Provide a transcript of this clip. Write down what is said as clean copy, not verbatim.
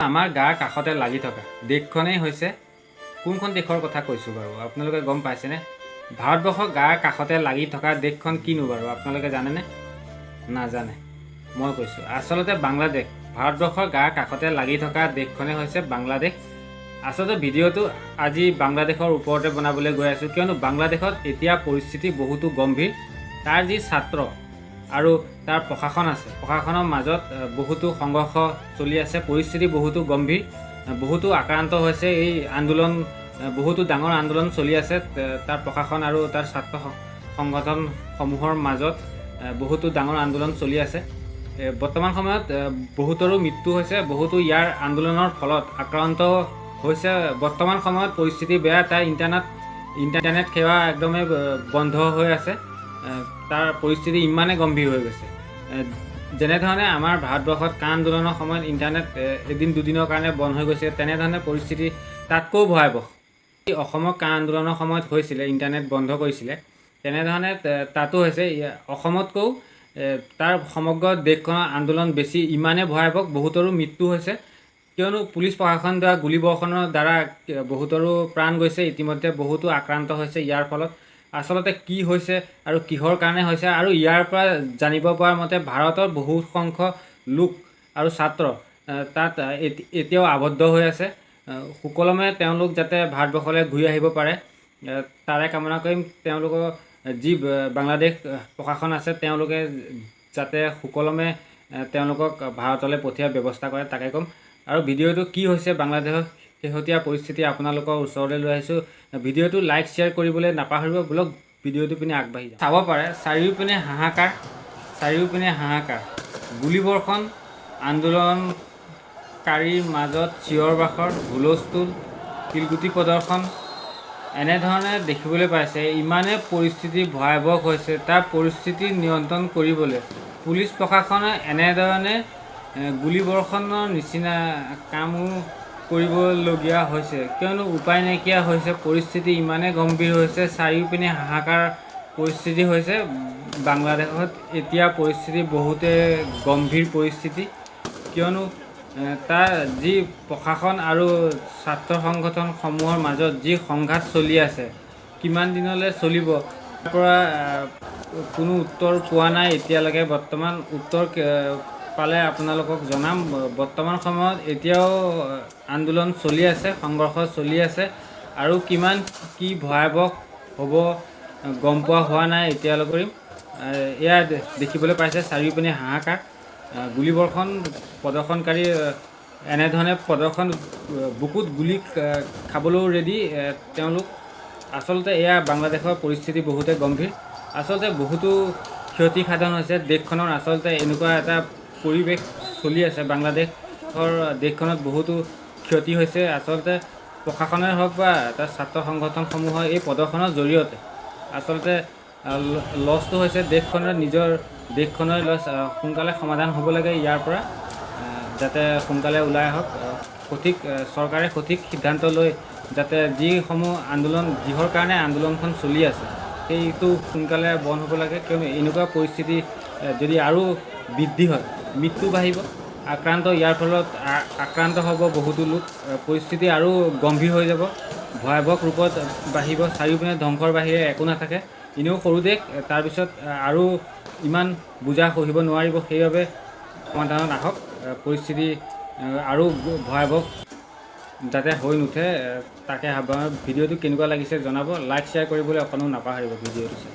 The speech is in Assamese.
আমাৰ গাৰ কাষতে লাগি থকা দেশখনেই হৈছে কোনখন দেশৰ কথা কৈছোঁ বাৰু আপোনালোকে গম পাইছেনে? ভাৰতবৰ্ষৰ গাৰ কাষতে লাগি থকা দেশখন কিনো বাৰু আপোনালোকে জানেনে? নাজানে। মই কৈছোঁ আচলতে বাংলাদেশ। ভাৰতবৰ্ষৰ গাৰ কাষতে লাগি থকা দেশখনেই হৈছে বাংলাদেশ। আচলতে ভিডিঅ'টো আজি বাংলাদেশৰ ওপৰতে বনাবলৈ গৈ আছোঁ, কিয়নো বাংলাদেশত এতিয়া পৰিস্থিতি বহুতো গম্ভীৰ। তাৰ যি ছাত্ৰ আৰু তাৰ প্ৰশাসন আছে, প্ৰশাসনৰ মাজত বহুতো সংঘৰ্ষ চলি আছে, পৰিস্থিতি বহুতো গম্ভীৰ, বহুতো আক্ৰান্ত হৈছে। এই আন্দোলন বহুতো ডাঙৰ আন্দোলন চলি আছে তাৰ প্ৰশাসন আৰু তাৰ ছাত্ৰ সংগঠনসমূহৰ মাজত বহুতো ডাঙৰ আন্দোলন চলি আছে। বৰ্তমান সময়ত বহুতৰো মৃত্যু হৈছে, বহুতো ইয়াৰ আন্দোলনৰ ফলত আক্ৰান্ত হৈছে। বৰ্তমান সময়ত পৰিস্থিতি বেয়া, তাৰ ইণ্টাৰনেট সেৱা একদমেই বন্ধ হৈ আছে। তাৰ পৰিস্থিতি ইমানে গম্ভীৰ হৈ গৈছে। যেনেধৰণে আমাৰ ভাৰতবৰ্ষত কা আন্দোলনৰ সময়ত ইণ্টাৰনেট এদিন দুদিনৰ কাৰণে বন্ধ হৈ গৈছে, তেনেধৰণে পৰিস্থিতি তাতকৈও ভয়াৱহ। অসমৰ কা আন্দোলনৰ সময়ত হৈছিলে, ইণ্টাৰনেট বন্ধ কৰিছিলে, তেনেধৰণে তাতো হৈছে। অসমতকৈও তাৰ সমগ্ৰ দেশখনৰ আন্দোলন বেছি, ইমানে ভয়াৱহ, বহুতৰো মৃত্যু হৈছে। কিয়নো পুলিচ প্ৰশাসন দ্বাৰা গুলীবৰ্ষণৰ দ্বাৰা বহুতৰো প্ৰাণ গৈছে, ইতিমধ্যে বহুতো আক্ৰান্ত হৈছে ইয়াৰ ফলত। আচলতে কি হৈছে আৰু কিহৰ কাৰণে হৈছে, আৰু ইয়াৰ পৰা জানিব পৰা মতে ভাৰতৰ বহু সংখ্যক লোক আৰু ছাত্ৰ তাত এতিয়াও আবদ্ধ হৈ আছে। সুকলমে তেওঁলোক যাতে ভাৰতবৰ্ষলৈ ঘূৰি আহিব পাৰে, তাৰে কামনা কৰিম। তেওঁলোকৰ যি বাংলাদেশ প্ৰশাসন আছে, তেওঁলোকে যাতে সুকলমে তেওঁলোকক ভাৰতলৈ পঠিওৱাৰ ব্যৱস্থা কৰে, তাকে ক'ম। আৰু ভিডিঅ'টো কি হৈছে বাংলাদেশৰ শেহতীয়া পৰিস্থিতি আপোনালোকৰ ওচৰলৈ লৈ আহিছোঁ। ভিডিঅ'টো লাইক শ্বেয়াৰ কৰিবলৈ নাপাহৰিব। ব্লগ ভিডিঅ'টো পিনে আগবাঢ়ি যাওঁ। চাব পাৰে চাৰিওপিনে হাহাকাৰ, চাৰিওপিনে হাহাকাৰ, গুলীবৰ্ষণ, আন্দোলনকাৰীৰ মাজত চিঞৰ বাখৰ, হুলস্থুল, শিলগুটি প্ৰদৰ্শন, এনেধৰণে দেখিবলৈ পাইছে। ইমানে পৰিস্থিতি ভয়াৱহ হৈছে, তাৰ পৰিস্থিতি নিয়ন্ত্ৰণ কৰিবলৈ পুলিচ প্ৰশাসনে এনেধৰণে গুলীবৰ্ষণৰ নিচিনা কামো কৰিবলগীয়া হৈছে, কিয়নো উপায় নাইকিয়া হৈছে। পৰিস্থিতি ইমানে গম্ভীৰ হৈছে, চাৰিওপিনে হাহাকাৰ পৰিস্থিতি হৈছে। বাংলাদেশত এতিয়া পৰিস্থিতি বহুতে গম্ভীৰ পৰিস্থিতি, কিয়নো তাৰ যি প্ৰশাসন আৰু ছাত্ৰ সংগঠনসমূহৰ মাজত যি সংঘাত চলি আছে, কিমান দিনলৈ চলিব তাৰ পৰা কোনো উত্তৰ পোৱা নাই এতিয়ালৈকে। বৰ্তমান উত্তৰ পালে আপোনালোকক জনাম। বৰ্তমান সময়ত এতিয়াও আন্দোলন চলি আছে, সংঘৰ্ষ চলি আছে, আৰু কিমান কি ভয়াৱহ হ'ব গম পোৱা হোৱা নাই এতিয়ালৈকে। এয়া দেখিবলৈ পাইছে চাৰিওপিনে হাহাকাৰ, গুলীবৰ্ষণ, প্ৰদৰ্শনকাৰী এনেধৰণে প্ৰদৰ্শন, বুকুত গুলি খাবলৈও ৰেডি তেওঁলোক। আচলতে এয়া বাংলাদেশৰ পৰিস্থিতি বহুতে গম্ভীৰ। আচলতে বহুতো ক্ষতি সাধন হৈছে দেশখনৰ। আচলতে এনেকুৱা এটা পৰিৱেশ চলি আছে দেশখনত বহুতো ক্ষতি হৈছে। আচলতে প্ৰশাসনেই হওক বা তাৰ ছাত্ৰ সংগঠনসমূহৰ এই প্ৰদৰ্শনৰ জৰিয়তে আচলতে লছটো হৈছে দেশখনৰ, নিজৰ দেশখনৰ লছ। সোনকালে সমাধান হ'ব লাগে ইয়াৰ পৰা, যাতে সোনকালে ওলাই আহক। সঠিক চৰকাৰে সঠিক সিদ্ধান্ত লৈ যাতে যিসমূহ আন্দোলন, যিহৰ কাৰণে আন্দোলনখন চলি আছে, সেইটো সোনকালে বন্ধ হ'ব লাগে। কিয়নো এনেকুৱা পৰিস্থিতি যদি আৰু বৃদ্ধি হয়, মৃত্যু বাঢ়িব, ইয়াৰ ফলত আক্ৰান্ত হ'ব বহুতো লোক। পৰিস্থিতি আৰু গম্ভীৰ হৈ যাব, ভয়াৱহ ৰূপত বাঢ়িব। চাৰিওপিনে ধ্বংসৰ বাহিৰে একো নাথাকে। এনেও সৰু দেশ, তাৰপিছত আৰু ইমান বোজা সহিব নোৱাৰিব। সেইবাবে সমাধানত আহক, পৰিস্থিতি আৰু ভয়াৱহ যাতে হৈ নুঠে, তাকে ভাবোঁ। ভিডিঅ'টো কেনেকুৱা লাগিছে জনাব, লাইক শ্বেয়াৰ কৰিবলৈ অকণো নাপাহৰিব ভিডিঅ'টো চাই।